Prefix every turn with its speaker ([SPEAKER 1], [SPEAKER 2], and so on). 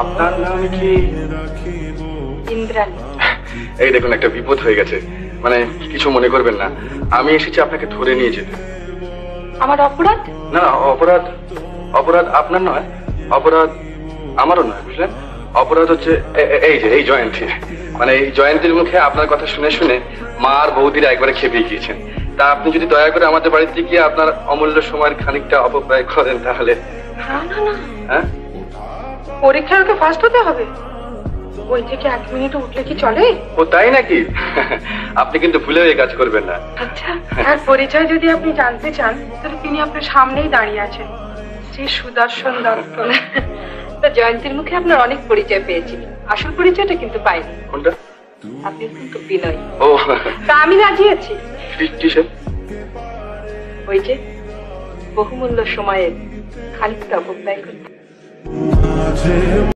[SPEAKER 1] আপনার নাম কি?
[SPEAKER 2] ইন্দ্রাণী।
[SPEAKER 1] এই দেখুন, একটা বিপদ হয়ে গেছে। মানে কিছু মনে করবেন না, আমি এসেছি আপনাকে ধরে নিয়ে যেতে।
[SPEAKER 2] আমার অপরাধ?
[SPEAKER 1] না, অপরাধ অপরাধ আপনার নয়, অপরাধ আমারও নয়, বুঝলেন? অপরাধ হচ্ছে এই জয়ন্তী। মানে এই জয়ন্তীর মুখে আপনার কথা শুনে শুনে মা আর বৌদিরা একবারে খেপে গিয়েছেন। তা আপনি যদি দয়া করে আমাদের বাড়িতে গিয়ে আপনার অমূল্য সময়ের খানিকটা অপব্যয় করেন তাহলে।
[SPEAKER 2] না না না,
[SPEAKER 1] হ্যাঁ,
[SPEAKER 2] পরীক্ষায় ওকে ফার্স্ট হতে হবে। ওই থেকে 1 মিনিট উঠলে কি চলে?
[SPEAKER 1] ও তাই নাকি? আপনি কিন্তু ভুলেও এই কাজ করবেন না।
[SPEAKER 2] আচ্ছা, আর পরিচয় যদি আপনি জানতে চান তাহলে তিনি আপনার সামনেই দাঁড়িয়ে আছেন, শ্রী সুদর্শন দত্ত। তা জয়ন্তীর মুখে আপনার অনেক পরিচয় পেয়েছি, আসল পরিচয়টা কিন্তু পাইনি।
[SPEAKER 1] কোনটা?
[SPEAKER 2] আপনি কিন্তু বিনয়।
[SPEAKER 1] ও,
[SPEAKER 2] তা আমি রাজি আছি।
[SPEAKER 1] কিসের?
[SPEAKER 2] ওই যে বহুমূল্য সময়ে খানিকটা অপব্যয় করতে।